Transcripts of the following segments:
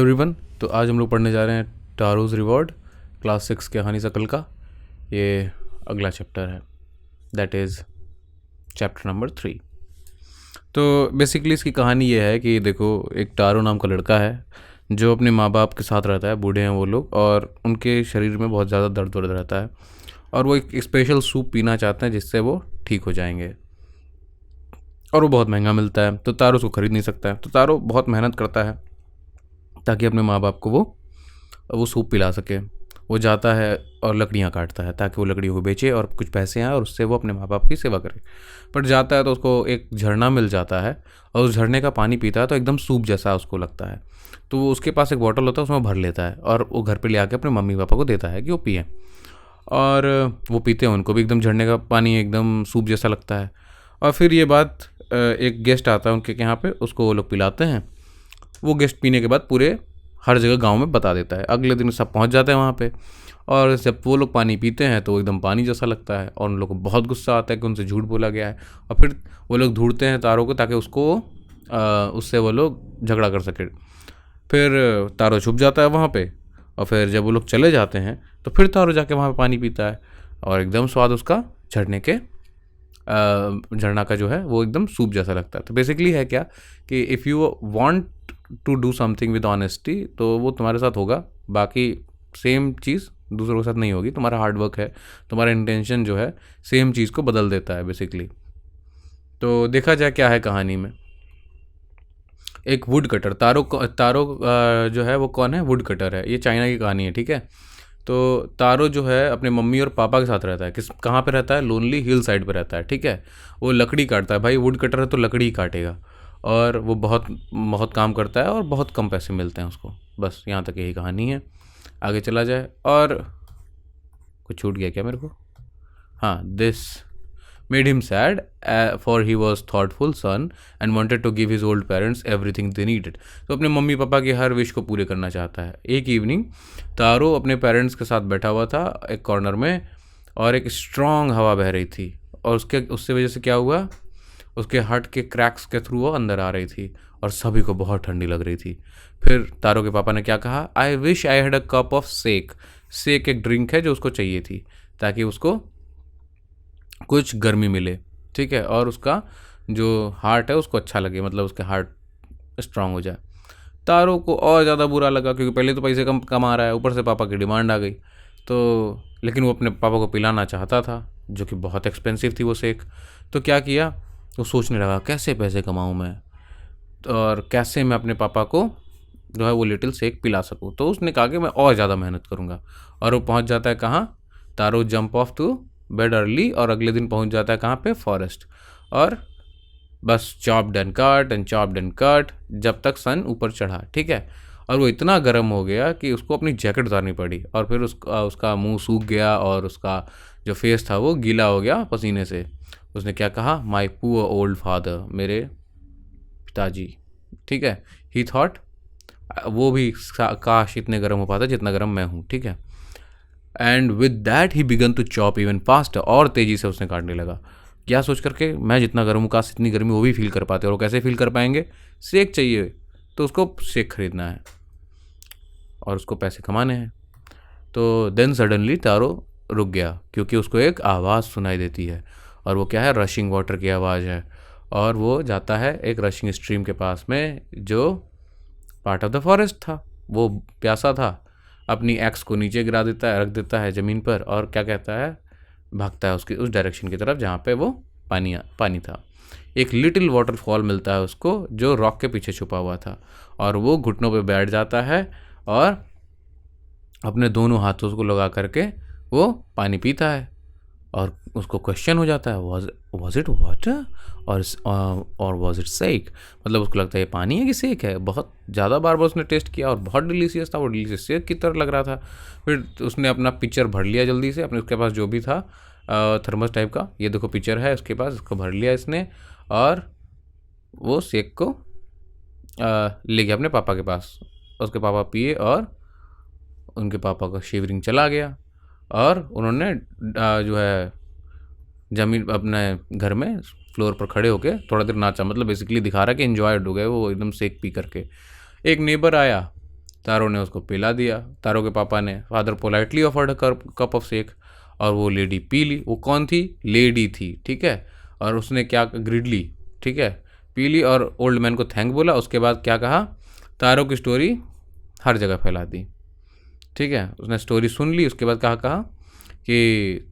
Everyone. तो आज हम लोग पढ़ने जा रहे हैं टारोज़ रिवॉर्ड क्लास 6 कहानी शकल का। ये अगला चैप्टर है, दैट इज़ चैप्टर नंबर 3। तो बेसिकली इसकी कहानी ये है कि देखो, एक टारो नाम का लड़का है जो अपने माँ बाप के साथ रहता है। बूढ़े हैं वो लोग और उनके शरीर में बहुत ज़्यादा दर्द वर्द रहता है और वो एक स्पेशल सूप पीना चाहते हैं जिससे वो ठीक हो जाएंगे, और वो बहुत महंगा मिलता है। तो तारो उसको ख़रीद नहीं सकता है। तो तारो बहुत मेहनत करता है ताकि अपने माँ बाप को वो सूप पिला सके। वो जाता है और लकड़ियाँ काटता है ताकि वो लकड़ियों को बेचे और कुछ पैसे आए और उससे वो अपने माँ बाप की सेवा करे। पर जाता है तो उसको एक झरना मिल जाता है और उस झरने का पानी पीता है तो एकदम सूप जैसा उसको लगता है। तो वो उसके पास एक बॉटल होता है, उसमें भर लेता है और वो घर पे ले आके अपने मम्मी पापा को देता है कि वो पिए। और वो पीते हैं, उनको भी एकदम झरने का पानी एकदम सूप जैसा लगता है। और फिर ये बात एक गेस्ट आता है उनके यहाँ पे, उसको वो लोग पिलाते हैं। वो गेस्ट पीने के बाद पूरे हर जगह गांव में बता देता है। अगले दिन सब पहुंच जाते हैं वहाँ पे, और जब वो लोग पानी पीते हैं तो वो एकदम पानी जैसा लगता है और उन लोगों को बहुत गुस्सा आता है कि उनसे झूठ बोला गया है। और फिर वो लोग ढूंढते हैं तारो को ताकि उससे वो लोग झगड़ा कर सके। फिर तारो छुप जाता है वहाँ पे, और फिर जब वो लोग चले जाते हैं तो फिर तारो जाके वहाँ पे पानी पीता है और एकदम स्वाद उसका झरना का जो है वो एकदम सूप जैसा लगता है। तो बेसिकली है क्या कि if you want to do something with honesty तो वो तुम्हारे साथ होगा, बाकी सेम चीज़ दूसरों के साथ नहीं होगी। तुम्हारा हार्ड वर्क है, तुम्हारा इंटेंशन जो है सेम चीज़ को बदल देता है बेसिकली। तो देखा जाए क्या है कहानी में। एक वुड कटर, तारो जो है वो कौन है? वुड कटर है। ये चाइना की कहानी है, ठीक है। तो तारो जो है अपने मम्मी और पापा के साथ रहता है। कहाँ पे रहता है? लोनली हिल साइड पे रहता है, ठीक है। वो लकड़ी काटता है, भाई वुड कटर है तो लकड़ी ही काटेगा। और वो बहुत बहुत काम करता है और बहुत कम पैसे मिलते हैं उसको। बस यहाँ तक यही कहानी है, आगे चला जाए। और कुछ छूट गया क्या मेरे को? हाँ, this made him sad, for he was thoughtful son and wanted to give his old parents everything they needed। तो अपने मम्मी पापा की हर विश को पूरे करना चाहता है। एक इवनिंग तारो अपने पेरेंट्स के साथ बैठा हुआ था एक कॉर्नर में, और एक स्ट्रॉन्ग हवा बह रही थी और उससे वजह से क्या हुआ, उसके हट के क्रैक्स के थ्रू वो अंदर आ रही थी और सभी को बहुत ठंडी लग रही थी। फिर तारो के पापा ने क्या कहा? I wish I had a cup of sake. Sake एक ड्रिंक है जो उसको चाहिए थी ताकि उसको कुछ गर्मी मिले, ठीक है, और उसका जो हार्ट है उसको अच्छा लगे, मतलब उसके हार्ट स्ट्रांग हो जाए। तारो को और ज़्यादा बुरा लगा क्योंकि पहले तो पैसे कम कमा रहा है, ऊपर से पापा की डिमांड आ गई। तो लेकिन वो अपने पापा को पिलाना चाहता था जो कि बहुत एक्सपेंसिव थी वो सेक। तो क्या किया, वो सोचने लगा कैसे पैसे कमाऊँ मैं और कैसे मैं अपने पापा को जो है वो लिटिल सेक पिला सकूँ। तो उसने कहा कि मैं और ज़्यादा मेहनत करूँगा। और वो पहुँच जाता है कहाँ? Taro jump off to bed early, और अगले दिन पहुंच जाता है कहाँ पे? फॉरेस्ट। और बस चॉप्ड एंड कट जब तक सन ऊपर चढ़ा, ठीक है। और वो इतना गर्म हो गया कि उसको अपनी जैकेट उतारनी पड़ी, और फिर उसका मुंह सूख गया और उसका जो फेस था वो गीला हो गया पसीने से। उसने क्या कहा? माई पुअर ओल्ड फादर, मेरे पिताजी, ठीक है। ही थॉट, वो भी काश इतने गर्म हो पाता जितना गर्म मैं हूँ, ठीक है। And with that he began to chop even fast, और तेज़ी से उसने काटने लगा। क्या सोच करके? मैं जितना गर्म हूँ काश इतनी गर्मी वो भी फील कर पाते। और वो कैसे फील कर पाएंगे? सेक चाहिए तो उसको सेक खरीदना है और उसको पैसे कमाने हैं। तो देन सडनली तारो रुक गया क्योंकि उसको एक आवाज़ सुनाई देती है, और वो क्या है? रशिंग वाटर की आवाज़ है। और वो जाता है एक रशिंग स्ट्रीम के पास में जो पार्ट ऑफ द फॉरेस्ट था। वो प्यासा था, अपनी एक्स को नीचे गिरा देता है, रख देता है ज़मीन पर, और क्या कहता है? भागता है उसकी उस डायरेक्शन की तरफ जहाँ पे वो पानी था। एक लिटिल वाटरफॉल मिलता है उसको जो रॉक के पीछे छुपा हुआ था, और वो घुटनों पे बैठ जाता है और अपने दोनों हाथों को लगा करके वो पानी पीता है। और उसको क्वेश्चन हो जाता है, वॉज इट वाटर और वॉज इट सेक? मतलब उसको लगता है ये पानी है कि सेक है। बहुत ज़्यादा बार उसने टेस्ट किया और बहुत डिलीशियस था, वो डिलीशियस सेक की तरह लग रहा था। फिर उसने अपना पिक्चर भर लिया जल्दी से, अपने उसके पास जो भी था थर्मस टाइप का, ये देखो पिक्चर है उसके पास, उसको भर लिया इसने, और वो सेक को ले गया अपने पापा के पास। उसके पापा पिए और उनके पापा का शिवरिंग चला गया, और उन्होंने जो है ज़मीन अपने घर में फ्लोर पर खड़े होके थोड़ा देर नाचा। मतलब बेसिकली दिखा रहा है कि एंजॉयड हो गए वो एकदम सेक पी करके। एक नेबर आया तारो ने उसको पिला दिया। तारो के पापा ने, father politely offered a cup of shake, और वो लेडी पी ली। वो कौन थी? लेडी थी, ठीक है। और उसने क्या, ग्रिडली, ठीक है, पी ली और ओल्ड मैन को थैंक बोला। उसके बाद क्या कहा? तारो की स्टोरी हर जगह फैला दी, ठीक है। उसने स्टोरी सुन ली, उसके बाद कहा कि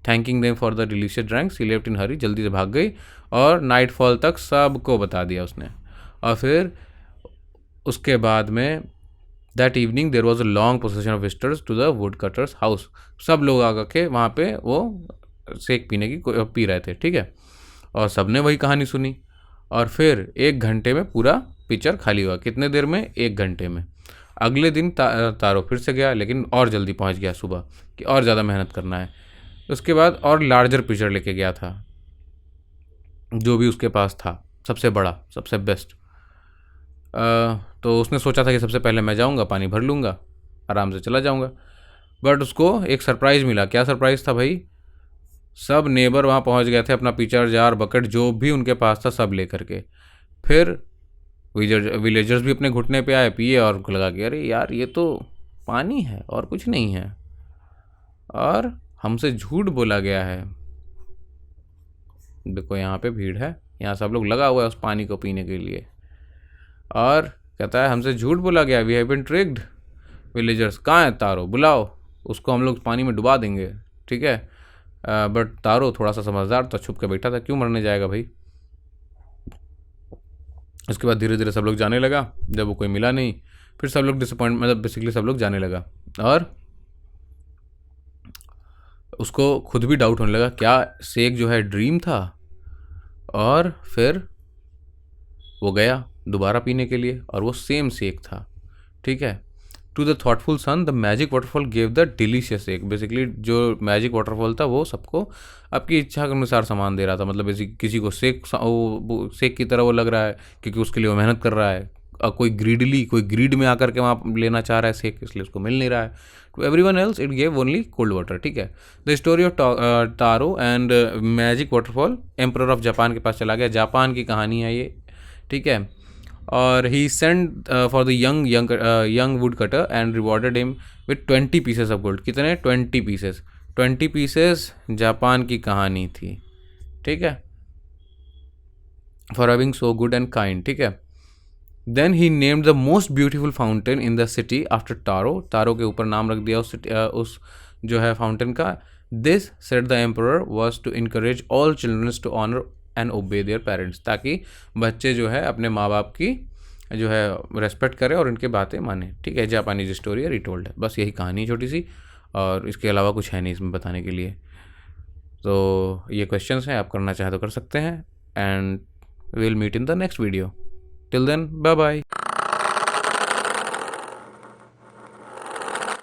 thanking them for the delicious drinks he left in hurry, जल्दी से भाग गई और नाइटफॉल तक सबको बता दिया उसने। और फिर उसके बाद में that evening there was a long procession of visitors to the woodcutter's house. सब लोग आकर के वहाँ पे वो शेक पीने की पी रहे थे, ठीक है। और सबने वही कहानी सुनी। और फिर 1 घंटे में पूरा पिक्चर खाली हुआ। कितने देर में? 1 घंटे में। अगले दिन तारो फिर से गया, लेकिन और जल्दी पहुंच गया सुबह, कि और ज़्यादा मेहनत करना है। उसके बाद और लार्जर पिक्चर लेके गया था, जो भी उसके पास था, सबसे बड़ा, सबसे बेस्ट। तो उसने सोचा था कि सबसे पहले मैं जाऊंगा, पानी भर लूँगा, आराम से चला जाऊंगा। बट उसको एक सरप्राइज़ मिला। क्या सरप्राइज़ था भाई? सब नेबर वहाँ पहुँच गए थे, अपना पिचर, जार, बकेट जो भी उनके पास था सब लेकर के। फिर विलेजर्स भी अपने घुटने पे आए, पिए, और उनको लगा कि अरे यार ये तो पानी है और कुछ नहीं है, और हमसे झूठ बोला गया है। देखो यहाँ पे भीड़ है, यहाँ सब लोग लगा हुआ है उस पानी को पीने के लिए, और कहता है हमसे झूठ बोला गया, we have been tricked. Villagers, कहाँ है तारो? बुलाओ उसको, हम लोग पानी में डुबा देंगे, ठीक है। बट तारो थोड़ा सा समझदार था, छुप के बैठा था, क्यों मरने जाएगा भाई। उसके बाद धीरे धीरे सब लोग जाने लगा। जब वो कोई मिला नहीं, फिर सब लोग डिसअपॉइंट, मतलब बेसिकली सब लोग जाने लगा, और उसको खुद भी डाउट होने लगा, क्या शेक जो है ड्रीम था। और फिर वो गया दोबारा पीने के लिए, और वो सेम शेक था, ठीक है। To the thoughtful son the magic waterfall gave the delicious shake. Basically जो मैजिक वाटरफॉल था वो सबको आपकी इच्छा के अनुसार सामान दे रहा था। मतलब किसी को शेक की तरह वो लग रहा है, क्योंकि उसके लिए वो मेहनत कर रहा है। कोई ग्रीड में आकर के वहाँ लेना चाह रहा है शेक, इसलिए उसको मिल नहीं रहा है। To everyone else it gave only cold water, ठीक है। The story of Taro and magic waterfall. Emperor of Japan के पास चला गया, जापान की कहानी है ये, ठीक है। और he send for the young wood cutter and rewarded him with 20 pieces of gold. कितने? 20 पीसेस जापान की कहानी थी, ठीक है, for having so good and kind, ठीक है। Then he named the most beautiful fountain in the city after Taro. Taro के ऊपर नाम रख दिया उस जो है फाउंटेन का। This said the emperor was to encourage all childrens to honour and obey their parents, ताकि बच्चे जो है अपने माँ बाप की जो है रेस्पेक्ट करें और उनकी बातें माने, ठीक है। जापानीज स्टोरी है, रिटोल्ड है, बस यही कहानी छोटी सी, और इसके अलावा कुछ है नहीं इसमें बताने के लिए। तो ये क्वेश्चंस हैं, आप करना चाहे तो कर सकते हैं, and will meet in the next video. Till then, bye bye.